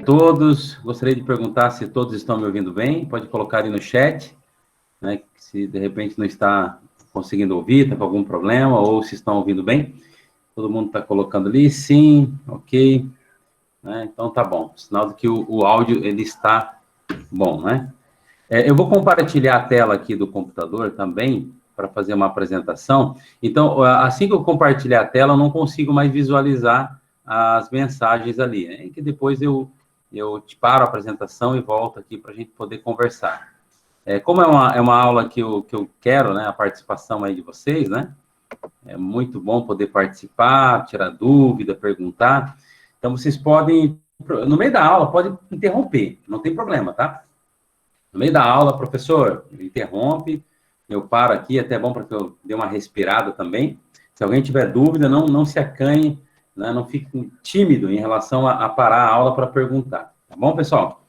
todos. Gostaria de perguntar se todos estão me ouvindo bem. Pode colocar aí no chat, né, se de repente não está conseguindo ouvir, está com algum problema, ou se estão ouvindo bem. Todo mundo está colocando ali, sim, ok. Né, então tá bom. Sinal de que o áudio ele está bom, né? Eu vou compartilhar a tela aqui do computador também, para fazer uma apresentação. Então, assim que eu compartilhar a tela, eu não consigo mais visualizar as mensagens ali, né? Que depois eu te paro a apresentação e volto aqui para a gente poder conversar. Como é uma aula que eu quero, né, a participação aí de vocês, né? É muito bom poder participar, tirar dúvida, perguntar. Então, vocês podem, no meio da aula, pode interromper, não tem problema, tá? No meio da aula, professor, interrompe, eu paro aqui, até bom para que eu dê uma respirada também. Se alguém tiver dúvida, não se acanhe, né, não fique tímido em relação a parar a aula para perguntar. Tá bom, pessoal?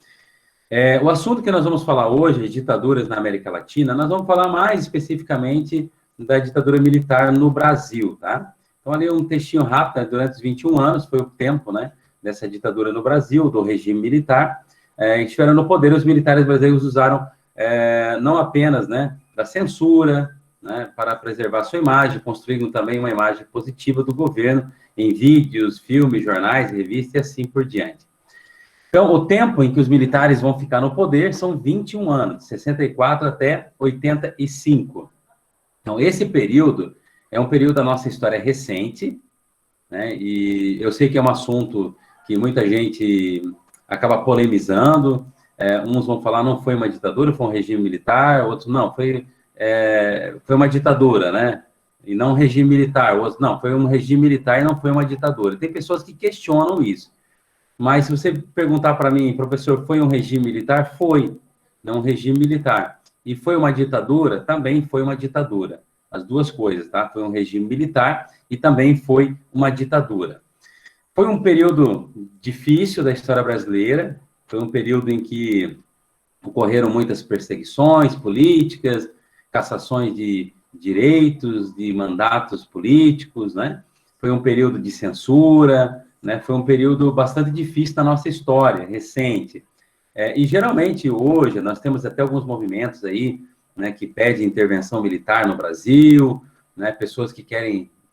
O assunto que nós vamos falar hoje, ditaduras na América Latina, nós vamos falar mais especificamente da ditadura militar no Brasil, tá? Então, ali um textinho rápido, né, durante os 21 anos, foi o tempo, né, dessa ditadura no Brasil, do regime militar. Estiveram no poder, os militares brasileiros usaram não apenas, né, da censura, né, para preservar sua imagem, construindo também uma imagem positiva do governo em vídeos, filmes, jornais, revistas e assim por diante. Então, o tempo em que os militares vão ficar no poder são 21 anos, de 64 até 85. Então, esse período é um período da nossa história recente, né, e eu sei que é um assunto que muita gente acaba polemizando, uns vão falar não foi uma ditadura, foi um regime militar, outros não, foi uma ditadura, né, e não um regime militar, outros não, foi um regime militar e não foi uma ditadura. Tem pessoas que questionam isso, mas se você perguntar para mim, professor, foi um regime militar? Foi, não um regime militar. E foi uma ditadura? Também foi uma ditadura. As duas coisas, tá? Foi um regime militar e também foi uma ditadura. Foi um período difícil da história brasileira, foi um período em que ocorreram muitas perseguições políticas, cassações de direitos, de mandatos políticos, né? Foi um período de censura, né? Foi um período bastante difícil da nossa história recente. E geralmente hoje nós temos até alguns movimentos aí, né, que pedem intervenção militar no Brasil, né? Pessoas que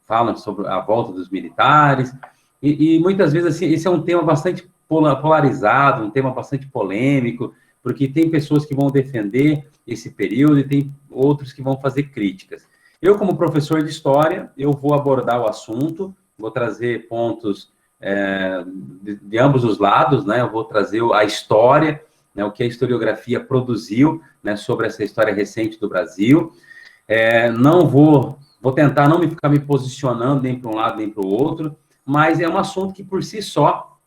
falam sobre a volta dos militares, e muitas vezes assim, esse é um tema bastante polarizado, um tema bastante polêmico, porque tem pessoas que vão defender esse período e tem outros que vão fazer críticas. Eu, como professor de história, eu vou abordar o assunto, vou trazer pontos de ambos os lados, né? Eu vou trazer a história, né, o que a historiografia produziu, né, sobre essa história recente do Brasil. Não vou tentar não ficar me posicionando nem para um lado nem para o outro, mas é um assunto que, por si só,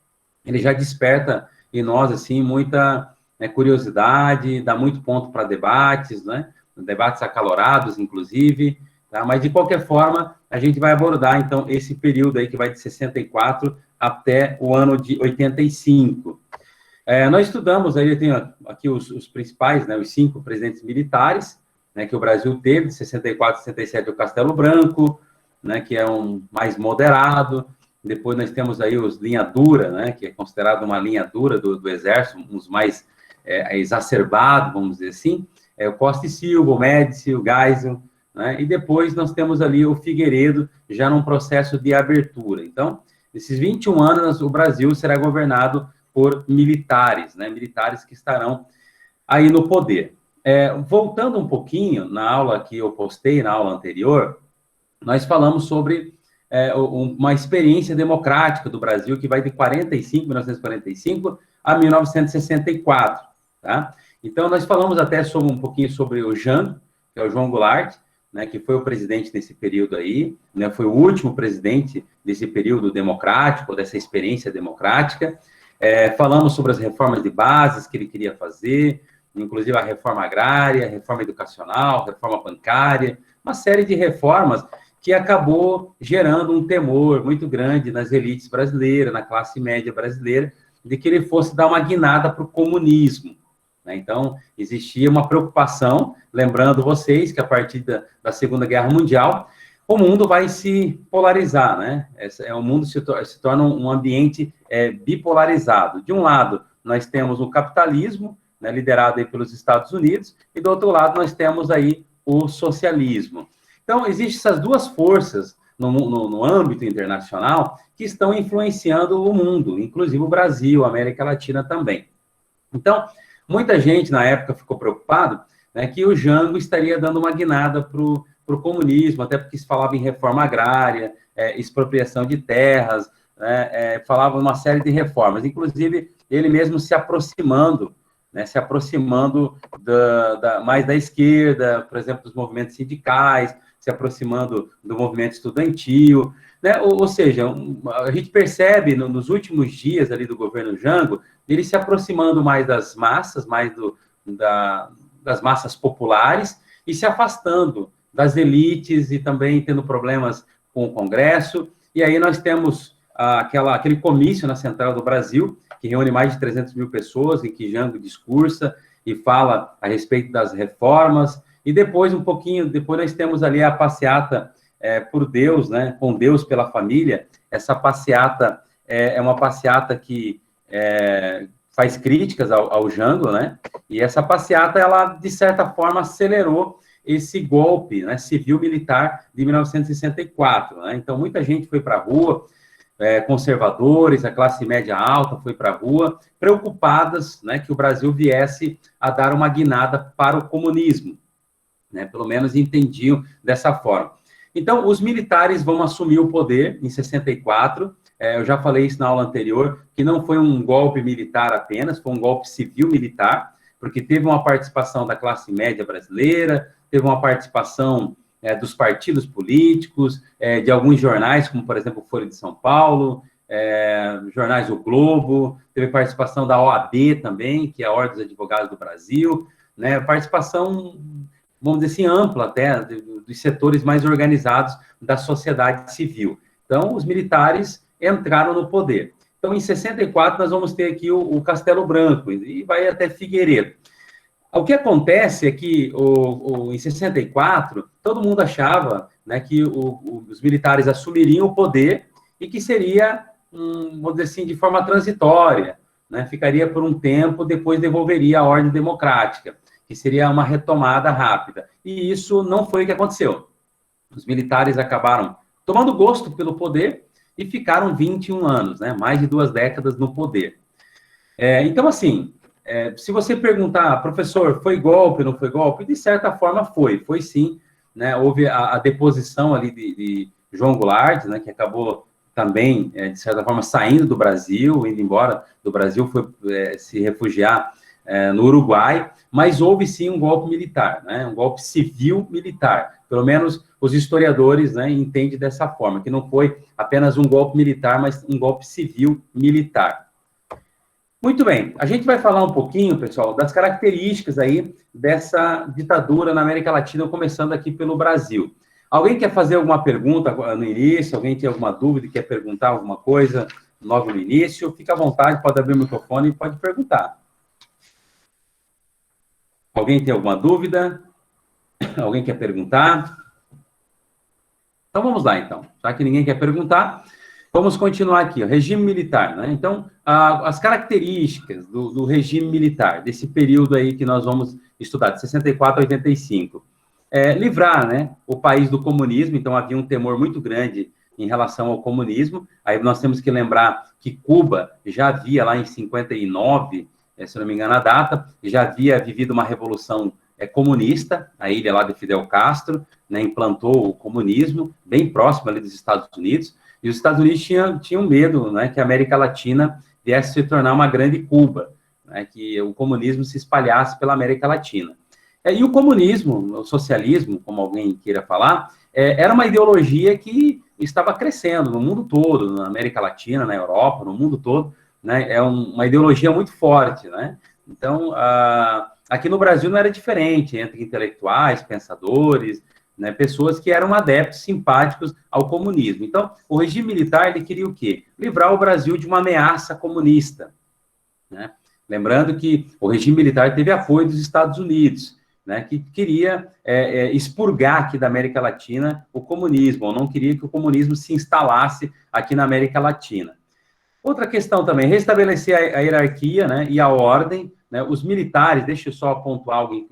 ele já desperta em nós, assim, muita curiosidade, dá muito ponto para debates, né? Debates acalorados, inclusive, tá? Mas, de qualquer forma, a gente vai abordar, então, esse período aí que vai de 64 até o ano de 85. Nós estudamos, aí eu tenho aqui os principais, né, os 5 presidentes militares, né, que o Brasil teve, de 64 a 67, o Castelo Branco, né, que é um mais moderado. Depois nós temos aí os linha dura, né, que é considerado uma linha dura do Exército, uns mais exacerbados, vamos dizer assim, o Costa e Silva, o Médici, o Geisel, né, e depois nós temos ali o Figueiredo, já num processo de abertura. Então, nesses 21 anos, o Brasil será governado por militares, né, militares que estarão aí no poder. Voltando um pouquinho, na aula que eu postei, na aula anterior, nós falamos sobre uma experiência democrática do Brasil que vai de 1945 a 1964, tá? Então, nós falamos até um pouquinho sobre o Jango, que é o João Goulart, né, que foi o presidente nesse período aí, né, foi o último presidente desse período democrático, dessa experiência democrática. Falamos sobre as reformas de bases que ele queria fazer, inclusive a reforma agrária, a reforma educacional, a reforma bancária, uma série de reformas que acabou gerando um temor muito grande nas elites brasileiras, na classe média brasileira, de que ele fosse dar uma guinada para o comunismo, né? Então, existia uma preocupação, lembrando vocês que a partir da Segunda Guerra Mundial, o mundo vai se polarizar, né? O mundo se torna um ambiente bipolarizado. De um lado, nós temos o capitalismo, né, liderado aí pelos Estados Unidos, e do outro lado nós temos aí o socialismo. Então, existem essas duas forças no âmbito internacional que estão influenciando o mundo, inclusive o Brasil, a América Latina também. Então, muita gente na época ficou preocupado, né, que o Jango estaria dando uma guinada para o comunismo, até porque se falava em reforma agrária, expropriação de terras, né, falava uma série de reformas, inclusive ele mesmo se aproximando, né, mais da esquerda, por exemplo, dos movimentos sindicais, se aproximando do movimento estudantil, né? Ou seja, a gente percebe nos últimos dias ali do governo Jango, ele se aproximando mais das massas, das massas populares, e se afastando das elites e também tendo problemas com o Congresso. E aí nós temos aquele comício na Central do Brasil, que reúne mais de 300 mil pessoas, em que Jango discursa e fala a respeito das reformas. E depois, depois nós temos ali a passeata por Deus, né, com Deus pela família. Essa passeata é uma passeata que faz críticas ao Jango, né, e essa passeata, ela, de certa forma, acelerou esse golpe, né, civil-militar de 1964, né? Então, muita gente foi para a rua, conservadores, a classe média alta foi para a rua, preocupadas, né, que o Brasil viesse a dar uma guinada para o comunismo, né, pelo menos entendiam dessa forma. Então, os militares vão assumir o poder em 64, eu já falei isso na aula anterior, que não foi um golpe militar apenas, foi um golpe civil-militar, porque teve uma participação da classe média brasileira, teve uma participação dos partidos políticos, de alguns jornais, como, por exemplo, Folha de São Paulo, jornais O Globo, teve participação da OAB também, que é a Ordem dos Advogados do Brasil, né, participação, vamos dizer assim, ampla até, dos setores mais organizados da sociedade civil. Então, os militares entraram no poder. Então, em 64, nós vamos ter aqui o Castelo Branco, e vai até Figueiredo. O que acontece é que, em 64, todo mundo achava, né, que os militares assumiriam o poder e que seria, vamos dizer assim, de forma transitória, né, ficaria por um tempo, depois devolveria a ordem democrática, que seria uma retomada rápida. E isso não foi o que aconteceu. Os militares acabaram tomando gosto pelo poder e ficaram 21 anos, né, mais de 2 décadas no poder. Então, assim, se você perguntar, professor, foi golpe, não foi golpe? De certa forma foi sim, né? Houve a deposição ali de João Goulart, né, que acabou também, de certa forma, saindo do Brasil, indo embora do Brasil, foi se refugiar no Uruguai, mas houve sim um golpe militar, né, um golpe civil-militar, pelo menos os historiadores, né, entendem dessa forma, que não foi apenas um golpe militar, mas um golpe civil-militar. Muito bem, a gente vai falar um pouquinho, pessoal, das características aí dessa ditadura na América Latina, começando aqui pelo Brasil. Alguém quer fazer alguma pergunta no início? Alguém tem alguma dúvida, quer perguntar alguma coisa logo no início? Fica à vontade, pode abrir o microfone e pode perguntar. Alguém tem alguma dúvida? Alguém quer perguntar? Então, vamos lá, então. Já que ninguém quer perguntar, vamos continuar aqui. O regime militar, né? Então, as características do regime militar, desse período aí que nós vamos estudar, de 64 a 85. Livrar, né, o país do comunismo, então havia um temor muito grande em relação ao comunismo. Aí nós temos que lembrar que Cuba já havia, lá em 59, se não me engano a data, já havia vivido uma revolução comunista, a ilha lá de Fidel Castro, né, implantou o comunismo, bem próximo ali dos Estados Unidos, e os Estados Unidos tinham medo, né, que a América Latina viesse se tornar uma grande Cuba, né, que o comunismo se espalhasse pela América Latina. E o comunismo, o socialismo, como alguém queira falar, era uma ideologia que estava crescendo no mundo todo, na América Latina, na Europa, no mundo todo, né, é uma ideologia muito forte, né? Então, aqui no Brasil não era diferente, entre intelectuais, pensadores, né, pessoas que eram adeptos simpáticos ao comunismo. Então, o regime militar, ele queria o quê? Livrar o Brasil de uma ameaça comunista, né? Lembrando que o regime militar teve apoio dos Estados Unidos, né, que queria expurgar aqui da América Latina o comunismo, ou não queria que o comunismo se instalasse aqui na América Latina. Outra questão também, restabelecer a hierarquia, né, e a ordem, né, os militares, deixa eu só pontuar algo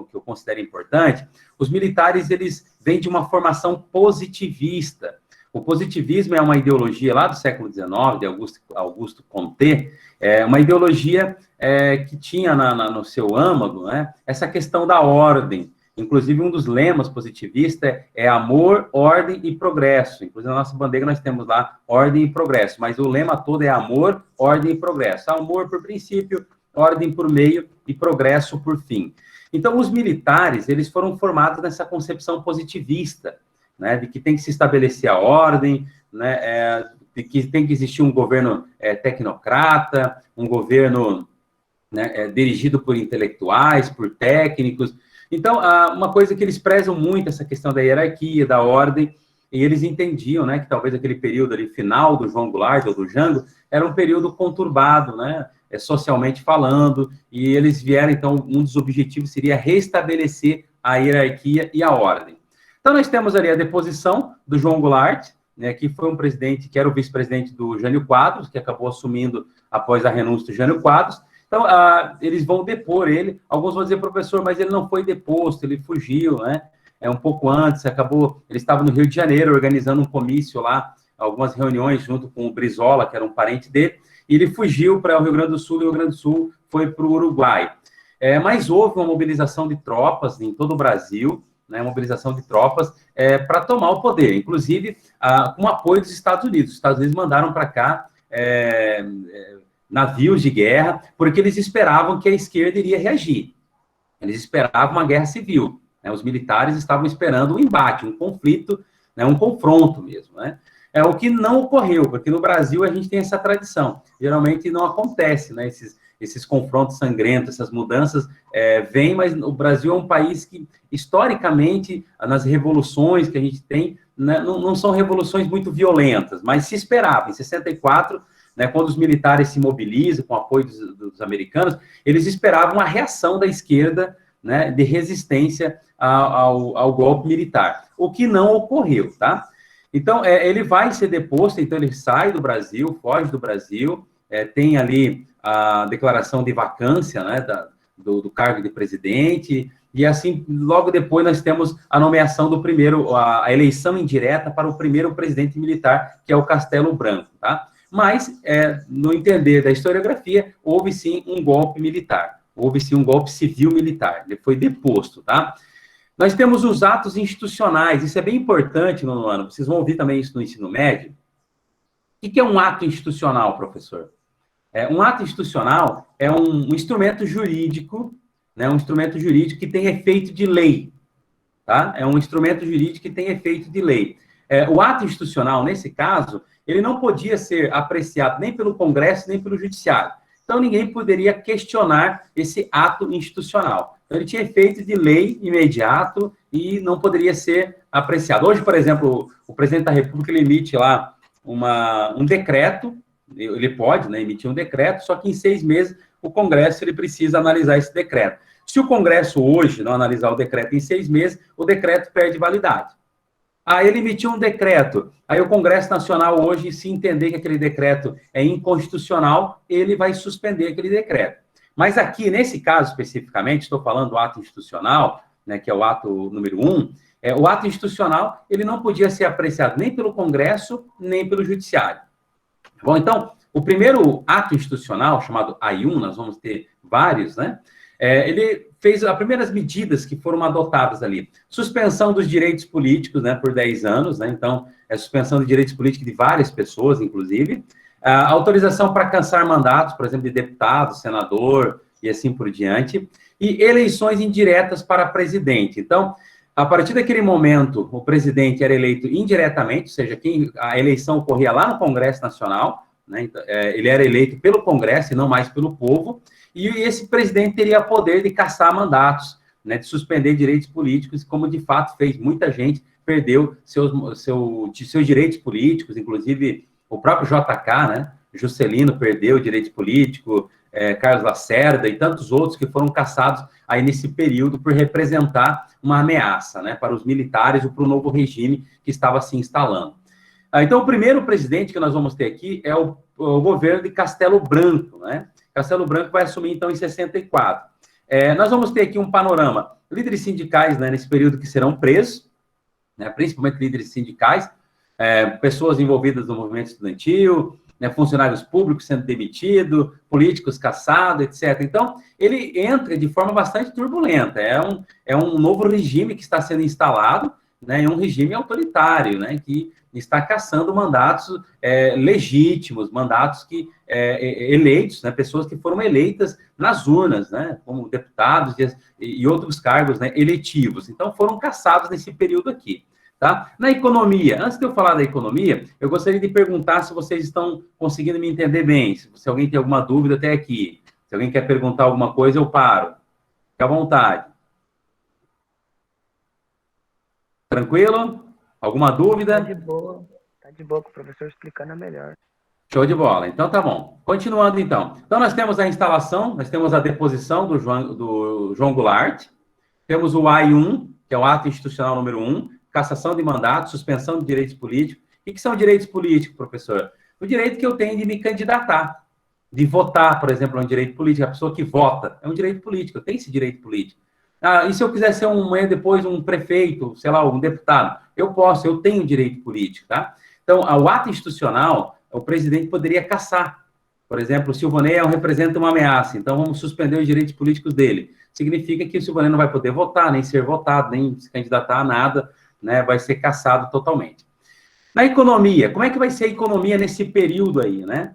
que eu considero importante, os militares, eles vêm de uma formação positivista. O positivismo é uma ideologia lá do século XIX, de Augusto Comte, uma ideologia que tinha no seu âmago, né, essa questão da ordem. Inclusive, um dos lemas positivistas é amor, ordem e progresso. Inclusive, na nossa bandeira nós temos lá ordem e progresso, mas o lema todo é amor, ordem e progresso. Amor por princípio, ordem por meio e progresso por fim. Então, os militares, eles foram formados nessa concepção positivista, né, de que tem que se estabelecer a ordem, né, de que tem que existir um governo tecnocrata, um governo, né, dirigido por intelectuais, por técnicos. Então, uma coisa que eles prezam muito, essa questão da hierarquia, da ordem, e eles entendiam, né, que talvez aquele período ali, final do João Goulart, ou do Jango, era um período conturbado, né, socialmente falando, e eles vieram, então, um dos objetivos seria restabelecer a hierarquia e a ordem. Então, nós temos ali a deposição do João Goulart, né, que foi um presidente, que era o vice-presidente do Jânio Quadros, que acabou assumindo após a renúncia do Jânio Quadros. Então, eles vão depor ele. Alguns vão dizer, professor, mas ele não foi deposto, ele fugiu, né? Um pouco antes, ele estava no Rio de Janeiro, organizando um comício lá, algumas reuniões junto com o Brizola, que era um parente dele, e ele fugiu para o Rio Grande do Sul, e o Rio Grande do Sul foi para o Uruguai. Mas houve uma mobilização de tropas em todo o Brasil, né, mobilização de tropas para tomar o poder, inclusive com apoio dos Estados Unidos. Os Estados Unidos mandaram para cá navios de guerra, porque eles esperavam que a esquerda iria reagir. Eles esperavam uma guerra civil, né? Os militares estavam esperando um embate, um conflito, né? Um confronto mesmo, né? O que não ocorreu, porque no Brasil a gente tem essa tradição. Geralmente não acontece, né? Esses confrontos sangrentos, essas mudanças vêm, mas o Brasil é um país que, historicamente, nas revoluções que a gente tem, né, não são revoluções muito violentas, mas se esperava. Em 64, né, quando os militares se mobilizam com o apoio dos americanos, eles esperavam uma reação da esquerda, né, de resistência ao golpe militar, o que não ocorreu, tá? Então, ele vai ser deposto, então ele sai do Brasil, foge do Brasil, tem ali a declaração de vacância, né, do cargo de presidente, e assim, logo depois nós temos a nomeação do primeiro, a eleição indireta para o primeiro presidente militar, que é o Castelo Branco, tá? Mas, no entender da historiografia, houve sim um golpe militar, houve sim um golpe civil-militar, ele foi deposto, tá? Nós temos os atos institucionais, isso é bem importante no ano, vocês vão ouvir também isso no ensino médio. O que é um ato institucional, professor? Um ato institucional é um instrumento jurídico, né, um instrumento jurídico que tem efeito de lei, tá? É um instrumento jurídico que tem efeito de lei. O ato institucional, nesse caso, ele não podia ser apreciado nem pelo Congresso, nem pelo Judiciário. Então, ninguém poderia questionar esse ato institucional. Então, ele tinha efeito de lei imediato e não poderia ser apreciado. Hoje, por exemplo, o presidente da República, ele emite lá um decreto, ele pode, né, emitir um decreto, só que em 6 meses o Congresso ele precisa analisar esse decreto. Se o Congresso hoje não analisar o decreto em 6 meses, o decreto perde validade. Aí ele emitiu um decreto, aí o Congresso Nacional hoje, se entender que aquele decreto é inconstitucional, ele vai suspender aquele decreto. Mas aqui, nesse caso especificamente, estou falando do ato institucional, né, que é o ato número 1, o ato institucional, ele não podia ser apreciado nem pelo Congresso, nem pelo Judiciário. Bom, então, o primeiro ato institucional, chamado AI-1, nós vamos ter vários, né? Ele fez as primeiras medidas que foram adotadas ali. Suspensão dos direitos políticos, né, por 10 anos, né? Então, suspensão de direitos políticos de várias pessoas, inclusive. Autorização para cassar mandatos, por exemplo, de deputado, senador e assim por diante. E eleições indiretas para presidente. Então, a partir daquele momento, o presidente era eleito indiretamente, ou seja, a eleição ocorria lá no Congresso Nacional, né? Então, ele era eleito pelo Congresso e não mais pelo povo, e esse presidente teria poder de cassar mandatos, né, de suspender direitos políticos, como de fato fez. Muita gente perdeu seus direitos políticos, inclusive o próprio JK, né, Juscelino perdeu o direito político, Carlos Lacerda e tantos outros que foram caçados aí nesse período por representar uma ameaça, né, para os militares ou para o novo regime que estava se instalando. Então, o primeiro presidente que nós vamos ter aqui é o governo de Castelo Branco, né? Castelo Branco vai assumir, então, em 64. Nós vamos ter aqui um panorama. Líderes sindicais, né, nesse período que serão presos, né, principalmente líderes sindicais, pessoas envolvidas no movimento estudantil, né, funcionários públicos sendo demitidos, políticos caçados, etc. Então, ele entra de forma bastante turbulenta. É um novo regime que está sendo instalado, né, é um regime autoritário, né, que está caçando mandatos legítimos, mandatos eleitos, né, pessoas que foram eleitas nas urnas, né, como deputados e outros cargos, né, eletivos. Então, foram caçados nesse período aqui. Tá? Na economia, antes de eu falar da economia, eu gostaria de perguntar se vocês estão conseguindo me entender bem, se alguém tem alguma dúvida até aqui. Se alguém quer perguntar alguma coisa, eu paro. Fique à vontade. Tranquilo? Alguma dúvida? Tá de boa, com o professor explicando melhor. Show de bola. Então, tá bom. Continuando, então. Então, nós temos a instalação, nós temos a deposição do João Goulart, temos o AI-1, que é o ato institucional número 1, cassação de mandato, suspensão de direitos políticos. O que são direitos políticos, professor? O direito que eu tenho de me candidatar, de votar, por exemplo, é um direito político. A pessoa que vota é um direito político, eu tenho esse direito político. E se eu quiser ser depois um prefeito, sei lá, um deputado? Eu posso, eu tenho direito político, tá? Então, o ato institucional, o presidente poderia cassar. Por exemplo, o Silvanei representa uma ameaça, então vamos suspender os direitos políticos dele. Significa que o Silvanei não vai poder votar, nem ser votado, nem se candidatar a nada, né, vai ser cassado totalmente. Na economia, como é que vai ser a economia nesse período aí, né?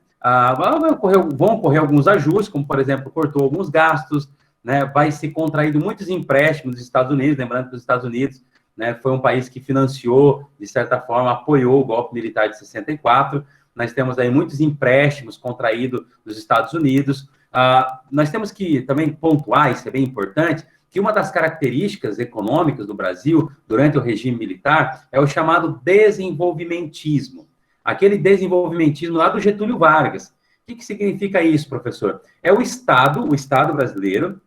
Vão ocorrer alguns ajustes, como, por exemplo, cortou alguns gastos, né, vai ser contraído muitos empréstimos dos Estados Unidos, lembrando que os Estados Unidos, né, foi um país que financiou, de certa forma, apoiou o golpe militar de 64, nós temos aí muitos empréstimos contraídos dos Estados Unidos. Nós temos que também pontuar, isso é bem importante, que uma das características econômicas do Brasil, durante o regime militar, é o chamado desenvolvimentismo. Aquele desenvolvimentismo lá do Getúlio Vargas. O que significa isso, professor? É o Estado brasileiro,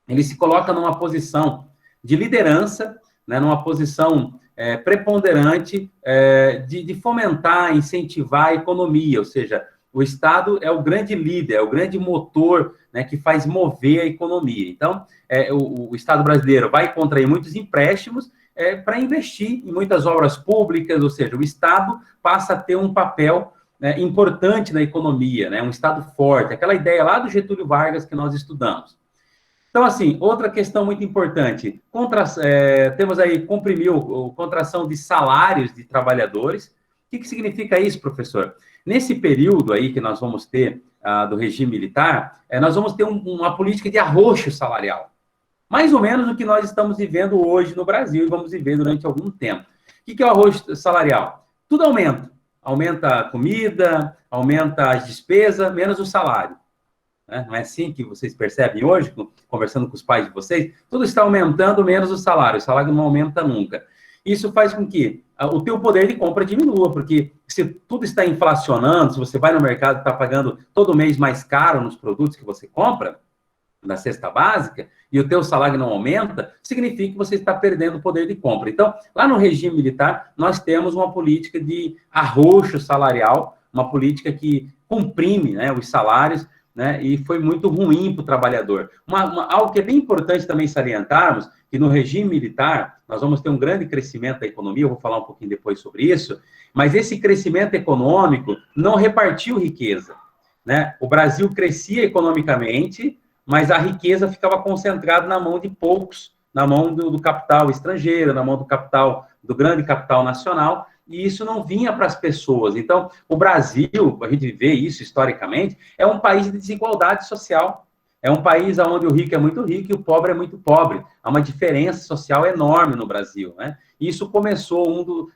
ele se coloca numa posição de liderança, né, numa posição preponderante de fomentar, incentivar a economia, ou seja, o Estado é o grande líder, é o grande motor, né, que faz mover a economia. Então, o Estado brasileiro vai contrair muitos empréstimos para investir em muitas obras públicas, ou seja, o Estado passa a ter um papel importante na economia, né, um Estado forte, aquela ideia lá do Getúlio Vargas que nós estudamos. Então, assim, outra questão muito importante, temos aí, comprimiu contração de salários de trabalhadores. O que significa isso, professor? Nesse período aí que nós vamos ter do regime militar, nós vamos ter uma política de arroxo salarial. Mais ou menos o que nós estamos vivendo hoje no Brasil e vamos viver durante algum tempo. O que é o arroxo salarial? Tudo aumenta. Aumenta a comida, aumenta as despesas, menos o salário. Não é assim que vocês percebem hoje, conversando com os pais de vocês? Tudo está aumentando, menos o salário não aumenta nunca. Isso faz com que o teu poder de compra diminua, porque se tudo está inflacionando, se você vai no mercado e está pagando todo mês mais caro nos produtos que você compra, na cesta básica, e o teu salário não aumenta, significa que você está perdendo o poder de compra. Então, lá no regime militar, nós temos uma política de arroxo salarial, uma política que comprime, né, os salários, né, e foi muito ruim para o trabalhador. Algo que é bem importante também salientarmos, que no regime militar, nós vamos ter um grande crescimento da economia, eu vou falar um pouquinho depois sobre isso, mas esse crescimento econômico não repartiu riqueza, né? O Brasil crescia economicamente, mas a riqueza ficava concentrada na mão de poucos, na mão do capital estrangeiro, na mão do grande capital nacional, e isso não vinha para as pessoas. Então, o Brasil, a gente vê isso historicamente, é um país de desigualdade social. É um país onde o rico é muito rico e o pobre é muito pobre. Há uma diferença social enorme no Brasil, né? Isso começou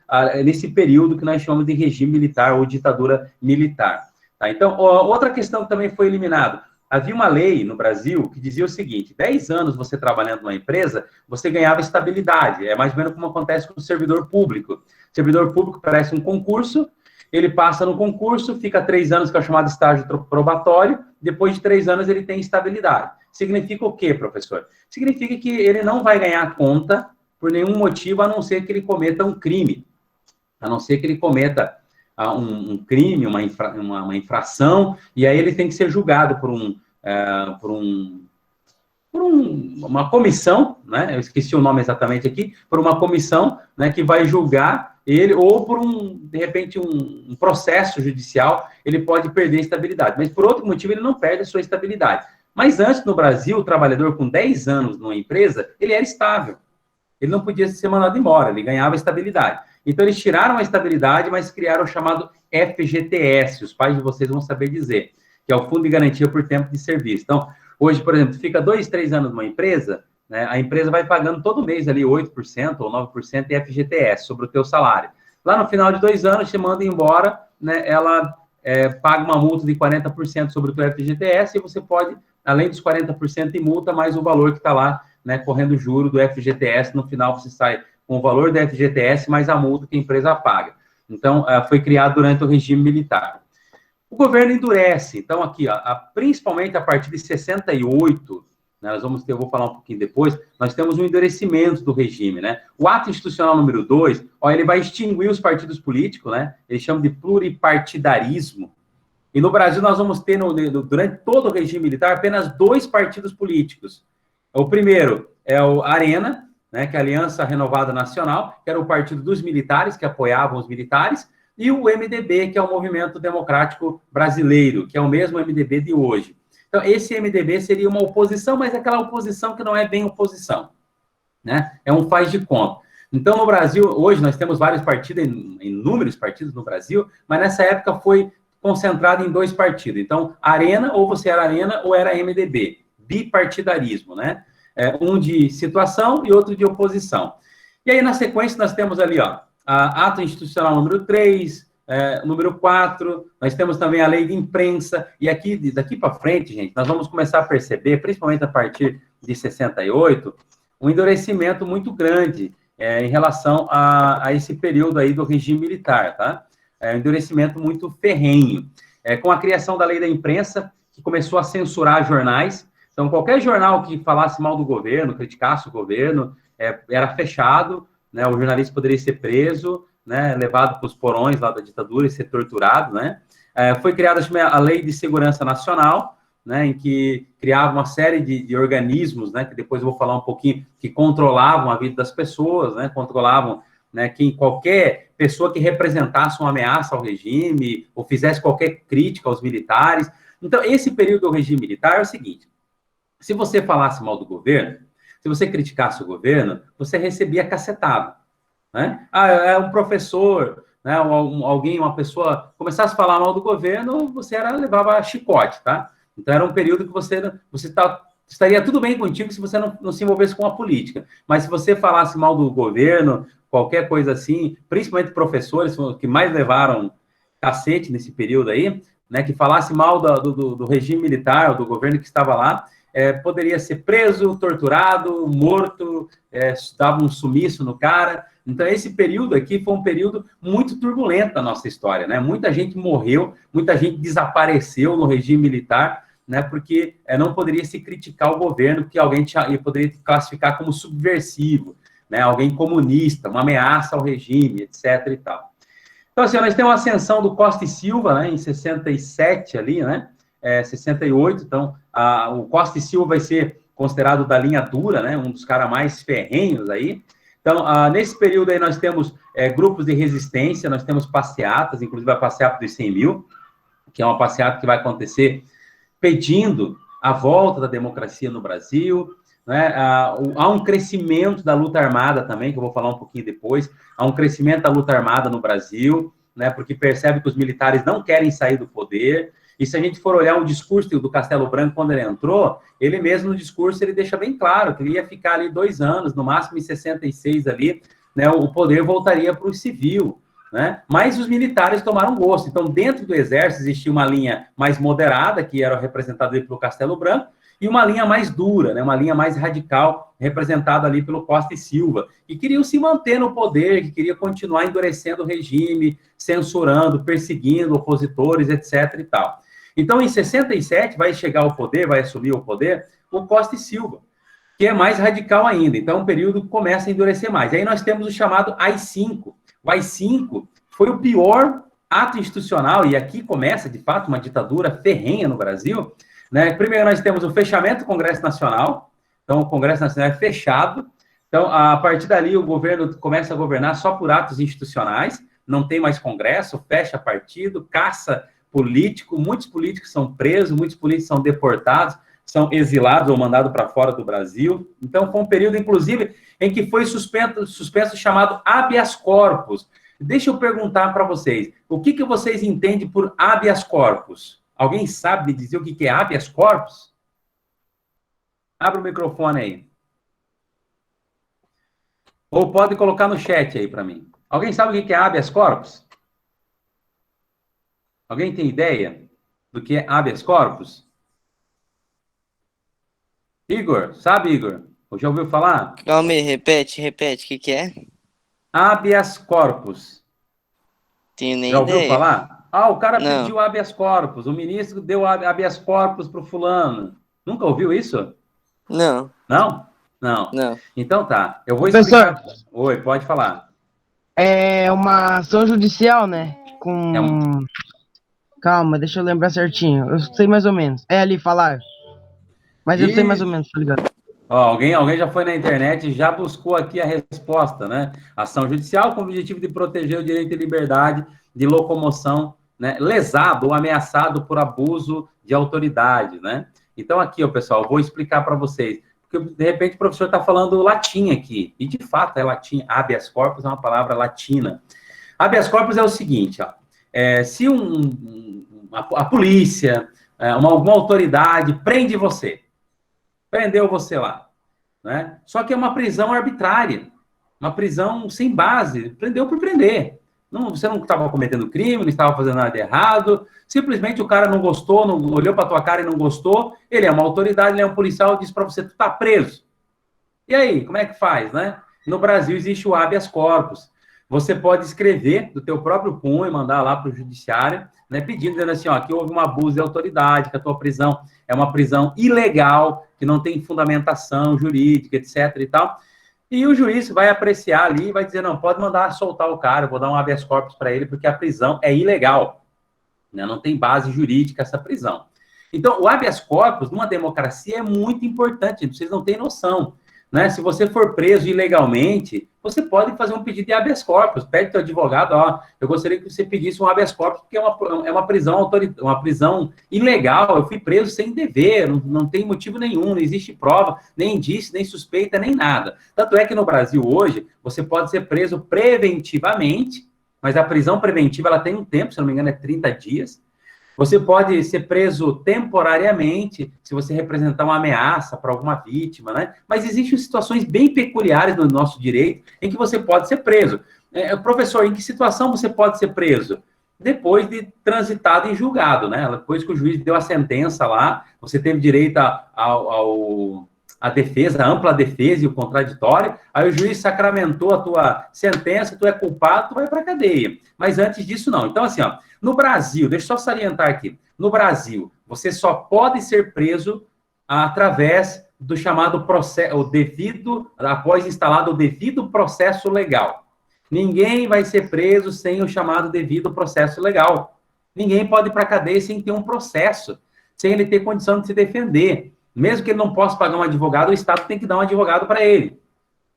nesse período que nós chamamos de regime militar ou ditadura militar. Tá? Então, outra questão que também foi eliminada. Havia uma lei no Brasil que dizia o seguinte: 10 anos você trabalhando numa empresa, você ganhava estabilidade. É mais ou menos como acontece com o servidor público. O servidor público presta um concurso, ele passa no concurso, fica 3 anos, que é o chamado estágio probatório, depois de 3 anos ele tem estabilidade. Significa o quê, professor? Significa que ele não vai ganhar conta por nenhum motivo, a não ser que ele cometa um crime, a não ser que ele cometa um crime, uma infração, e aí ele tem que ser julgado por uma comissão, né? Eu esqueci o nome exatamente aqui, por uma comissão, né, que vai julgar ele, ou por de repente, um processo judicial, ele pode perder a estabilidade. Mas por outro motivo, ele não perde a sua estabilidade. Mas antes, no Brasil, o trabalhador com 10 anos numa empresa, ele era estável. Ele não podia ser mandado embora, ele ganhava estabilidade. Então, eles tiraram a estabilidade, mas criaram o chamado FGTS, os pais de vocês vão saber dizer, que é o Fundo de Garantia por Tempo de Serviço. Então, hoje, por exemplo, fica 2, 3 anos numa empresa, né, a empresa vai pagando todo mês ali 8% ou 9% de FGTS sobre o teu salário. Lá no final de 2 anos, te manda embora, né, ela paga uma multa de 40% sobre o teu FGTS e você pode, além dos 40% de multa, mais o valor que está lá, né, correndo juro do FGTS, no final você sai com o valor do FGTS mais a multa que a empresa paga. Então, foi criado durante o regime militar. O governo endurece. Então, aqui, ó, principalmente a partir de 68, né, eu vou falar um pouquinho depois, nós temos um endurecimento do regime, né? O ato institucional número 2, ó, ele vai extinguir os partidos políticos, né? Ele chama de pluripartidarismo. E no Brasil nós vamos ter, durante todo o regime militar, apenas 2 partidos políticos. O primeiro é o Arena, né, que é a Aliança Renovada Nacional, que era o partido dos militares, que apoiavam os militares, e o MDB, que é o Movimento Democrático Brasileiro, que é o mesmo MDB de hoje. Então, esse MDB seria uma oposição, mas é aquela oposição que não é bem oposição, né? É um faz de conta. Então, no Brasil, hoje nós temos vários partidos, inúmeros partidos no Brasil, mas nessa época foi concentrado em 2 partidos. Então, Arena, ou você era Arena, ou era MDB. Bipartidarismo, né? Um de situação e outro de oposição. E aí, na sequência, nós temos ali, ó, ato institucional número 3, número 4, nós temos também a lei de imprensa, e aqui, daqui para frente, gente, nós vamos começar a perceber, principalmente a partir de 68, um endurecimento muito grande em relação a esse período aí do regime militar, tá? Um endurecimento muito ferrenho. Com a criação da lei da imprensa, que começou a censurar jornais. Então, qualquer jornal que falasse mal do governo, criticasse o governo, era fechado, né? O jornalista poderia ser preso, né? Levado para os porões lá da ditadura e ser torturado, né? Foi criada a Lei de Segurança Nacional, né? Em que criava uma série de organismos, né? Que depois eu vou falar um pouquinho, que controlavam a vida das pessoas, né? Controlavam, né? Qualquer pessoa que representasse uma ameaça ao regime ou fizesse qualquer crítica aos militares. Então, esse período do regime militar é o seguinte: se você falasse mal do governo, se você criticasse o governo, você recebia cacetado, né? É um professor, né? Alguém, uma pessoa, começasse a falar mal do governo, você levava chicote, tá? Então, era um período que você estaria tudo bem contigo se você não se envolvesse com a política. Mas se você falasse mal do governo, qualquer coisa assim, principalmente professores que mais levaram cacete nesse período aí, né? Que falasse mal do regime militar, do governo que estava lá, poderia ser preso, torturado, morto, dava um sumiço no cara. Então, esse período aqui foi um período muito turbulento da nossa história, né? Muita gente morreu, muita gente desapareceu no regime militar, né? Porque não poderia se criticar o governo, porque alguém poderia classificar como subversivo, né? Alguém comunista, uma ameaça ao regime, etc. e tal. Então, assim, nós temos a ascensão do Costa e Silva, né? Em 67 ali, né? 68, então, o Costa e Silva vai ser considerado da linha dura, né, um dos caras mais ferrenhos aí. Então, nesse período aí nós temos grupos de resistência, nós temos passeatas, inclusive a passeata dos 100 mil, que é uma passeata que vai acontecer pedindo a volta da democracia no Brasil, né? Há um crescimento da luta armada também, que eu vou falar um pouquinho depois, há um crescimento da luta armada no Brasil, né, porque percebe que os militares não querem sair do poder. E se a gente for olhar o discurso do Castelo Branco, quando ele entrou, ele mesmo no discurso, ele deixa bem claro que ele ia ficar ali 2 anos, no máximo em 66 ali, né, o poder voltaria para o civil, né? Mas os militares tomaram gosto. Então, dentro do exército, existia uma linha mais moderada, que era representada pelo Castelo Branco, e uma linha mais dura, né, uma linha mais radical, representada ali pelo Costa e Silva, que queriam se manter no poder, que queria continuar endurecendo o regime, censurando, perseguindo opositores, etc. e tal. Então, em 67, vai chegar ao poder, vai assumir o poder, o Costa e Silva, que é mais radical ainda. Então, o período começa a endurecer mais. Aí nós temos o chamado AI-5. O AI-5 foi o pior ato institucional, e aqui começa, de fato, uma ditadura ferrenha no Brasil, né? Primeiro, nós temos o fechamento do Congresso Nacional. Então, o Congresso Nacional é fechado. Então, a partir dali, o governo começa a governar só por atos institucionais, não tem mais Congresso, fecha partido, caça político, muitos políticos são presos, muitos políticos são deportados, são exilados ou mandados para fora do Brasil. Então, foi um período, inclusive, em que foi suspenso chamado habeas corpus. Deixa eu perguntar para vocês, o que vocês entendem por habeas corpus? Alguém sabe me dizer o que é habeas corpus? Abre o microfone aí. Ou pode colocar no chat aí para mim. Alguém sabe o que é habeas corpus? Alguém tem ideia do que é habeas corpus? Igor, sabe, Igor? Já ouviu falar? Calma aí, repete, o que é? Habeas corpus. Tenho nem Já ouviu ideia. falar? Ah, o cara Não. pediu habeas corpus, o ministro deu habeas corpus para o fulano. Nunca ouviu isso? Não. Não? Não. Não. Então tá, eu vou Professor. explicar. Oi, pode falar. É uma ação judicial, né? Com. É um- Calma, deixa eu lembrar certinho. Eu sei mais ou menos. É ali falar. Mas eu sei mais ou menos, tá ligado? Ó, alguém já foi na internet e já buscou aqui a resposta, né? Ação judicial com o objetivo de proteger o direito e liberdade de locomoção, né? Lesado ou ameaçado por abuso de autoridade, né? Então aqui, ó, pessoal, eu vou explicar para vocês. Porque, de repente, o professor está falando latim aqui. E, de fato, é latim. Habeas corpus é uma palavra latina. Habeas corpus é o seguinte, ó. Se a polícia, alguma autoridade prende você, prendeu você lá, né? Só que é uma prisão arbitrária, uma prisão sem base, prendeu por prender. Você não estava cometendo crime, não estava fazendo nada de errado, simplesmente o cara não gostou, olhou para tua cara e não gostou, ele é uma autoridade, ele é um policial, diz para você, tu tá preso. E aí, como é que faz, né? No Brasil existe o habeas corpus. Você pode escrever do teu próprio punho e mandar lá para o judiciário, né, pedindo, dizendo assim, ó, que houve um abuso de autoridade, que a tua prisão é uma prisão ilegal, que não tem fundamentação jurídica, etc. e tal. E o juiz vai apreciar ali e vai dizer, não, pode mandar soltar o cara, eu vou dar um habeas corpus para ele, porque a prisão é ilegal, né, não tem base jurídica essa prisão. Então, o habeas corpus, numa democracia, é muito importante, vocês não têm noção. Né? Se você for preso ilegalmente, você pode fazer um pedido de habeas corpus. Pede ao advogado, ó, eu gostaria que você pedisse um habeas corpus, porque é uma prisão uma prisão ilegal, eu fui preso sem dever, não tem motivo nenhum, não existe prova, nem indício, nem suspeita, nem nada. Tanto é que no Brasil hoje, você pode ser preso preventivamente, mas a prisão preventiva ela tem um tempo, se não me engano é 30 dias. Você pode ser preso temporariamente se você representar uma ameaça para alguma vítima, né? Mas existem situações bem peculiares no nosso direito em que você pode ser preso. Professor, em que situação você pode ser preso? Depois de transitado em julgado, né? Depois que o juiz deu a sentença lá, você teve direito a defesa, a ampla defesa e o contraditório, aí o juiz sacramentou a tua sentença, tu é culpado, tu vai para a cadeia. Mas antes disso, não. Então, assim, ó, no Brasil, deixa eu só salientar aqui, no Brasil, você só pode ser preso através do chamado processo, após instalado o devido processo legal. Ninguém vai ser preso sem o chamado devido processo legal. Ninguém pode ir para a cadeia sem ter um processo, sem ele ter condição de se defender. Mesmo que ele não possa pagar um advogado, o Estado tem que dar um advogado para ele.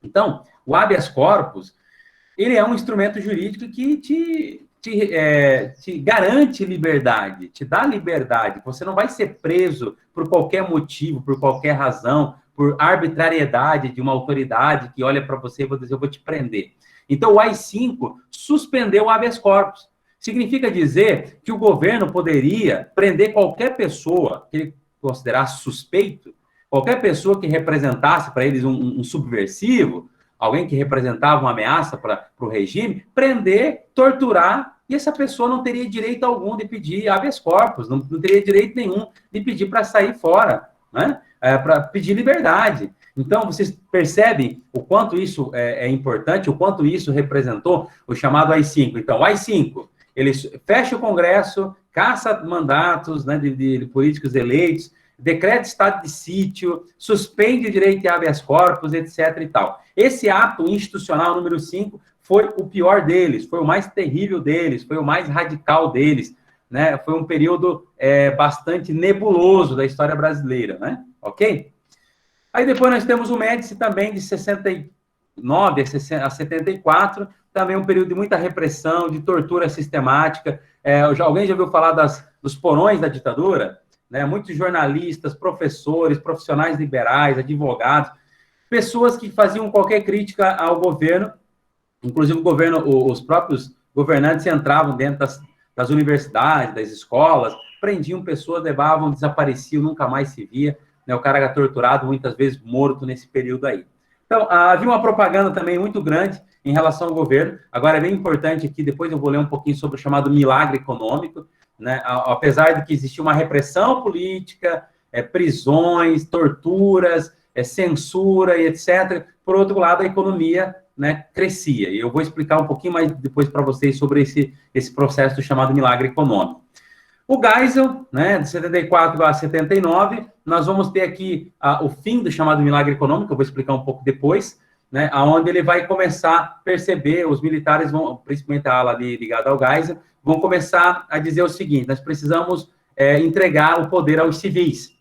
Então, o habeas corpus, ele é um instrumento jurídico que te garante liberdade, te dá liberdade. Você não vai ser preso por qualquer motivo, por qualquer razão, por arbitrariedade de uma autoridade que olha para você e vai dizer, eu vou te prender. Então, o AI-5 suspendeu o habeas corpus. Significa dizer que o governo poderia prender qualquer pessoa que ele considerasse suspeito, qualquer pessoa que representasse para eles um subversivo, alguém que representava uma ameaça para o regime, prender, torturar, e essa pessoa não teria direito algum de pedir habeas corpus, não teria direito nenhum de pedir para sair fora, né? Para pedir liberdade. Então, vocês percebem o quanto isso é importante, o quanto isso representou o chamado AI-5. Então, o AI-5, ele fecha o Congresso, caça mandatos, né, de políticos eleitos, decreta estado de sítio, suspende o direito de habeas corpus, etc. e tal. Esse ato institucional número 5 foi o pior deles, foi o mais terrível deles, foi o mais radical deles, né? Foi um período bastante nebuloso da história brasileira, né? Ok? Aí depois nós temos o Médici também, de 69 a 74, também um período de muita repressão, de tortura sistemática. Alguém já ouviu falar dos porões da ditadura? Né? Muitos jornalistas, professores, profissionais liberais, advogados, pessoas que faziam qualquer crítica ao governo, inclusive o governo, os próprios governantes entravam dentro das universidades, das escolas, prendiam pessoas, levavam, desapareciam, nunca mais se via, né? O cara era torturado, muitas vezes morto nesse período aí. Então, havia uma propaganda também muito grande em relação ao governo. Agora, é bem importante aqui, depois eu vou ler um pouquinho sobre o chamado milagre econômico, né? Apesar de que existia uma repressão política, prisões, torturas, censura e etc., por outro lado, a economia, né, crescia. E eu vou explicar um pouquinho mais depois para vocês sobre esse processo chamado milagre econômico. O Geisel, né, de 74 a 79, nós vamos ter aqui o fim do chamado milagre econômico, eu vou explicar um pouco depois, né, onde ele vai começar a perceber, os militares vão, principalmente a ala ali ligada ao Geisel, vão começar a dizer o seguinte: nós precisamos entregar o poder aos civis,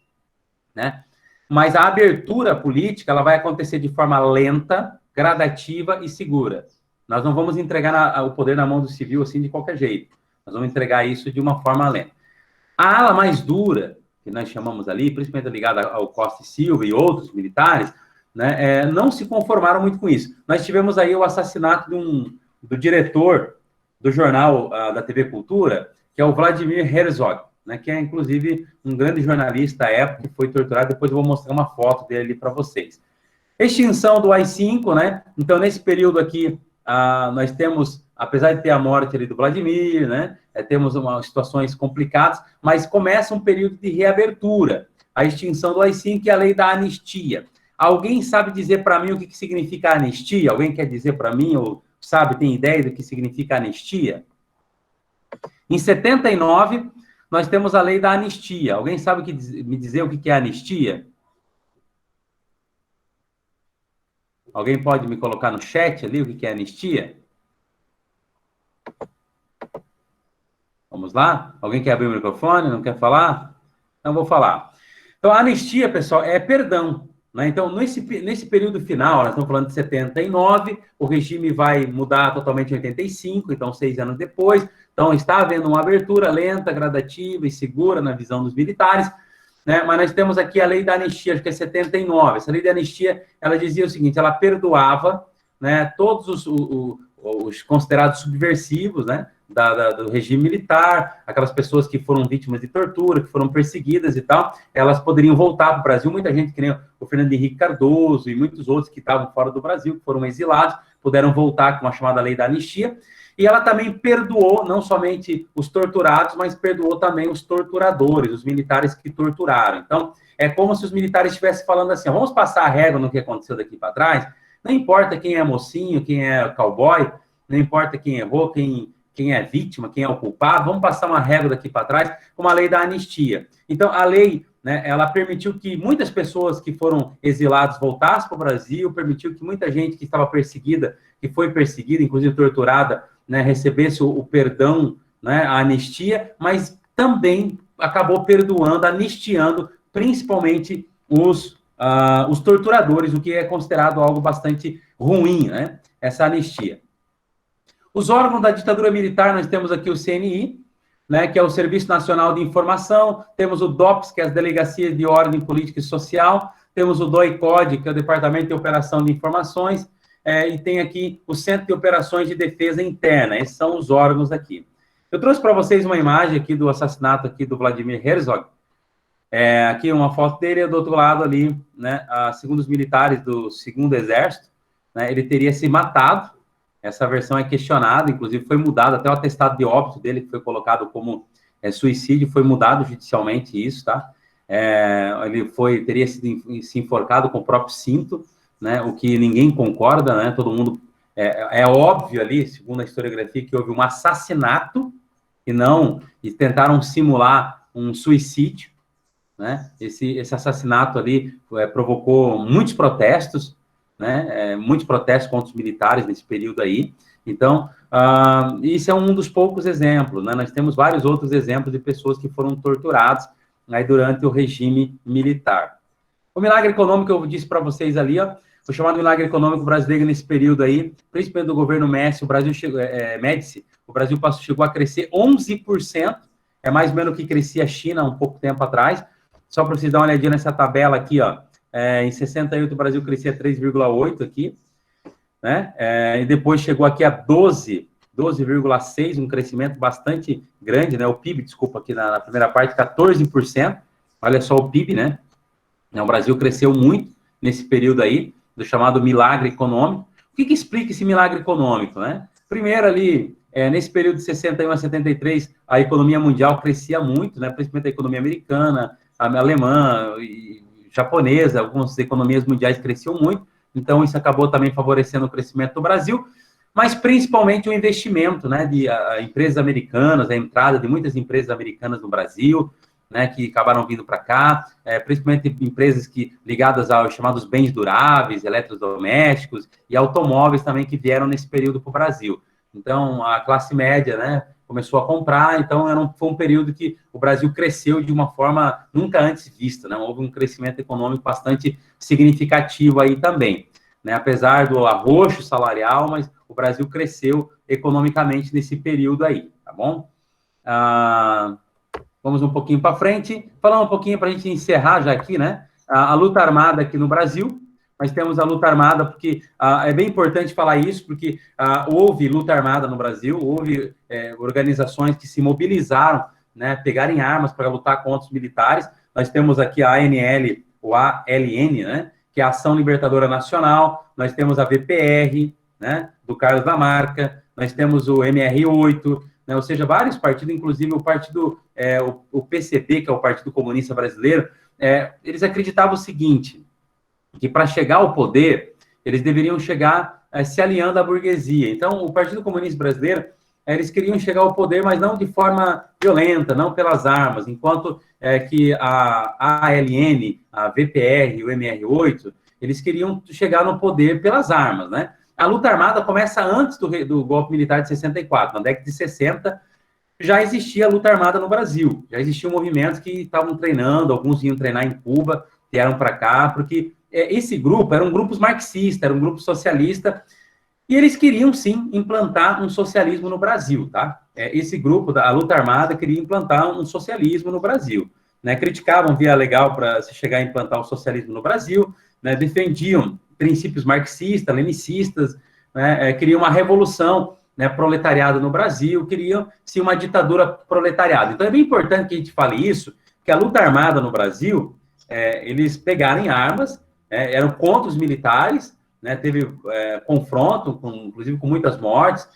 né? Mas a abertura política, ela vai acontecer de forma lenta, gradativa e segura. Nós não vamos entregar o poder na mão do civil assim de qualquer jeito. Nós vamos entregar isso de uma forma lenta. A ala mais dura, que nós chamamos ali, principalmente ligada ao Costa e Silva e outros militares, né, não se conformaram muito com isso. Nós tivemos aí o assassinato do diretor do jornal da TV Cultura, que é o Vladimir Herzog, né, que é, inclusive, um grande jornalista à época, que foi torturado. Depois eu vou mostrar uma foto dele ali para vocês. Extinção do AI-5, né? Então, nesse período aqui, nós temos, apesar de ter a morte ali do Vladimir, né? Temos situações complicadas, mas começa um período de reabertura. A extinção do AI-5 e a lei da anistia. Alguém sabe dizer para mim o que significa anistia? Alguém quer dizer para mim, ou sabe, tem ideia do que significa anistia? Em 79, nós temos a lei da anistia. Alguém sabe me dizer o que é anistia? Alguém pode me colocar no chat ali o que é anistia? Vamos lá? Alguém quer abrir o microfone? Não quer falar? Então, vou falar. Então, a anistia, pessoal, é perdão, né? Então, nesse período final, nós estamos falando de 79, o regime vai mudar totalmente em 85, então 6 anos depois. Então, está havendo uma abertura lenta, gradativa e segura na visão dos militares, né? Mas nós temos aqui a lei da anistia, acho que é 79. Essa lei da anistia, ela dizia o seguinte: ela perdoava, né, todos os considerados subversivos, né, do regime militar, aquelas pessoas que foram vítimas de tortura, que foram perseguidas e tal, elas poderiam voltar para o Brasil. Muita gente, que nem o Fernando Henrique Cardoso e muitos outros que estavam fora do Brasil, que foram exilados, puderam voltar com a chamada lei da anistia. E ela também perdoou não somente os torturados, mas perdoou também os torturadores, os militares que torturaram. Então, é como se os militares estivessem falando assim: vamos passar a régua no que aconteceu daqui para trás, não importa quem é mocinho, quem é cowboy, não importa quem errou, quem é vítima, quem é o culpado, vamos passar uma régua daqui para trás com a lei da anistia. Então, a lei, né, ela permitiu que muitas pessoas que foram exiladas voltassem para o Brasil, permitiu que muita gente que estava perseguida, que foi perseguida, inclusive torturada, né, recebesse o perdão, né, a anistia, mas também acabou perdoando, anistiando, principalmente os torturadores, o que é considerado algo bastante ruim, né, essa anistia. Os órgãos da ditadura militar, nós temos aqui o CNI, né, que é o Serviço Nacional de Informação, temos o DOPS, que é as Delegacias de Ordem Política e Social, temos o DOI-CODE, que é o Departamento de Operação de Informações, e tem aqui o Centro de Operações de Defesa Interna. Esses são os órgãos aqui. Eu trouxe para vocês uma imagem aqui do assassinato aqui do Vladimir Herzog. Aqui uma foto dele, e do outro lado ali, né, segundo os militares do 2º Exército, né, ele teria se matado. Essa versão é questionada, inclusive foi mudado, até o atestado de óbito dele, que foi colocado como suicídio, foi mudado judicialmente isso, tá? Ele teria se enforcado com o próprio cinto, né, o que ninguém concorda, né, todo mundo, é óbvio ali, segundo a historiografia, que houve um assassinato, e tentaram simular um suicídio, né? Esse assassinato ali provocou muitos protestos, né? Muitos protestos contra os militares nesse período aí. Então, isso é um dos poucos exemplos, né? Nós temos vários outros exemplos de pessoas que foram torturadas aí durante o regime militar. O milagre econômico, eu disse para vocês ali, ó, o chamado milagre econômico brasileiro nesse período aí, principalmente do governo Médici, o Brasil chegou a crescer 11%, é mais ou menos o que crescia a China há um pouco tempo atrás. Só para vocês dar uma olhadinha nessa tabela aqui, ó, em 68 o Brasil crescia 3,8 aqui, né? E depois chegou aqui a 12,6, um crescimento bastante grande, né? O PIB, desculpa, aqui na primeira parte, 14%. Olha só o PIB, né? O Brasil cresceu muito nesse período aí, do chamado milagre econômico. O que explica esse milagre econômico, né? Primeiro ali, nesse período de 61 a 73, a economia mundial crescia muito, né? Principalmente a economia americana, a alemã e japonesa, algumas economias mundiais cresciam muito, então isso acabou também favorecendo o crescimento do Brasil, mas principalmente o investimento, né, de empresas americanas, a entrada de muitas empresas americanas no Brasil, né, que acabaram vindo para cá, principalmente empresas ligadas aos chamados bens duráveis, eletrodomésticos e automóveis também que vieram nesse período para o Brasil. Então, a classe média, né, começou a comprar, então foi um período que o Brasil cresceu de uma forma nunca antes vista, né? Houve um crescimento econômico bastante significativo aí também, né? Apesar do arroxo salarial, mas o Brasil cresceu economicamente nesse período aí, tá bom? Vamos um pouquinho para frente, falar um pouquinho para a gente encerrar já aqui, né? A luta armada aqui no Brasil. Nós temos a luta armada, porque é bem importante falar isso, porque houve luta armada no Brasil, houve organizações que se mobilizaram, né, pegarem armas para lutar contra os militares. Nós temos aqui a ANL, o ALN, né, que é a Ação Libertadora Nacional, nós temos a VPR, né, do Carlos Lamarca, nós temos o MR8, né, ou seja, vários partidos, inclusive o partido, o PCB, que é o Partido Comunista Brasileiro, eles acreditavam o seguinte, que para chegar ao poder, eles deveriam chegar se aliando à burguesia. Então, o Partido Comunista Brasileiro, eles queriam chegar ao poder, mas não de forma violenta, não pelas armas, enquanto que a ALN, a VPR e o MR8, eles queriam chegar no poder pelas armas, né? A luta armada começa antes do golpe militar de 64. Na década de 60, já existia a luta armada no Brasil, já existiam movimentos que estavam treinando, alguns iam treinar em Cuba, vieram para cá, porque esse grupo eram grupos marxistas, era um grupo socialista, e eles queriam, sim, implantar um socialismo no Brasil, tá? Esse grupo, da luta armada, queria implantar um socialismo no Brasil, né? Criticavam via legal para se chegar a implantar o socialismo no Brasil, né? Defendiam princípios marxistas, leninistas, né? Queriam uma revolução, né, proletariado no Brasil, queriam, sim, uma ditadura proletariado. Então, é bem importante que a gente fale isso, que a luta armada no Brasil, eles pegarem armas, eram contra os militares, né, teve confronto, inclusive com muitas mortes,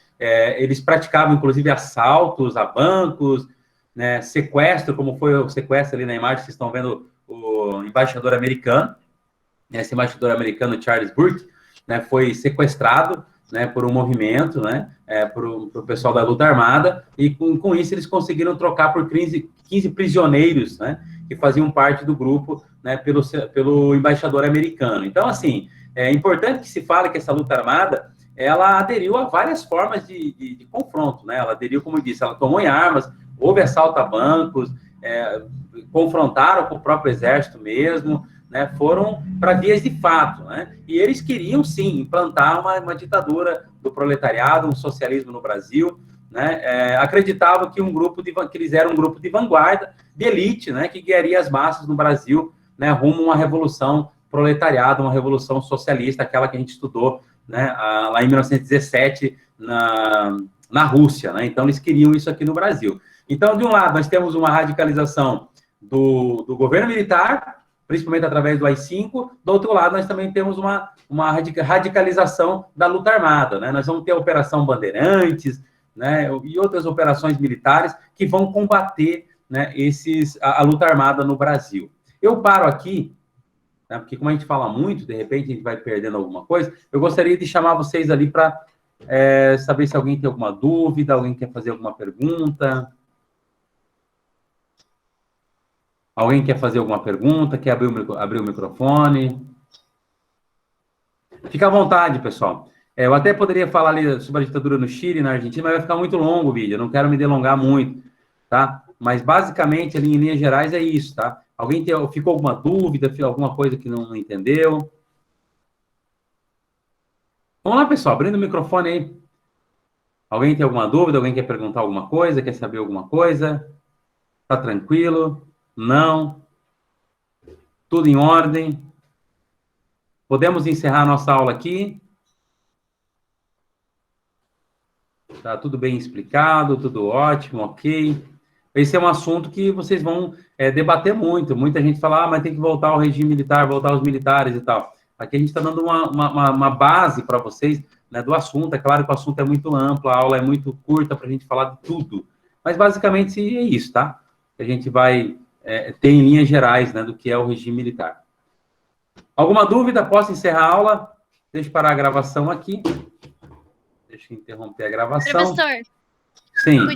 eles praticavam, inclusive, assaltos a bancos, né, sequestro, como foi o sequestro ali na imagem, vocês estão vendo o embaixador americano, esse embaixador americano, Charles Burke, né, foi sequestrado, né, por um movimento, né, por o pessoal da luta armada, e com isso eles conseguiram trocar por 15 prisioneiros, né, que faziam parte do grupo, né, pelo embaixador americano. Então, assim, é importante que se fale que essa luta armada, ela aderiu a várias formas de confronto, né, ela aderiu, como eu disse, ela tomou em armas, houve assalto a bancos, confrontaram com o próprio exército mesmo, né, foram para vias de fato, né, e eles queriam, sim, implantar uma ditadura do proletariado, um socialismo no Brasil, né, acreditavam que que eles eram um grupo de vanguarda, de elite, né, que guiaria as massas no Brasil, né, rumo a uma revolução proletariado, uma revolução socialista, aquela que a gente estudou, né, lá em 1917 na Rússia, né, então eles queriam isso aqui no Brasil. Então, de um lado, nós temos uma radicalização do governo militar, principalmente através do AI-5, do outro lado, nós também temos uma radicalização da luta armada, né, nós vamos ter a Operação Bandeirantes, né, e outras operações militares que vão combater, né, a luta armada no Brasil. Eu paro aqui, né, porque como a gente fala muito, de repente a gente vai perdendo alguma coisa, eu gostaria de chamar vocês ali para saber se alguém tem alguma dúvida, alguém quer fazer alguma pergunta. Alguém quer fazer alguma pergunta? Quer abrir o microfone? Fica à vontade, pessoal. Eu até poderia falar ali sobre a ditadura no Chile e na Argentina, mas vai ficar muito longo o vídeo. Eu não quero me delongar muito, tá? Mas, basicamente, ali, em linhas gerais, é isso, tá? Alguém ficou alguma dúvida, alguma coisa que não entendeu? Vamos lá, pessoal, abrindo o microfone aí. Alguém tem alguma dúvida? Alguém quer perguntar alguma coisa? Quer saber alguma coisa? Tá tranquilo? Não? Tudo em ordem? Podemos encerrar nossa aula aqui? Tá tudo bem explicado, tudo ótimo, ok? Esse é um assunto que vocês vão debater muito. Muita gente fala, mas tem que voltar ao regime militar, voltar aos militares e tal. Aqui a gente está dando uma base para vocês, né, do assunto. É claro que o assunto é muito amplo, a aula é muito curta para a gente falar de tudo. Mas, basicamente, é isso, tá? A gente vai ter em linhas gerais, né, do que é o regime militar. Alguma dúvida? Posso encerrar a aula? Deixa eu parar a gravação aqui. Deixa eu interromper a gravação. Professor. Sim.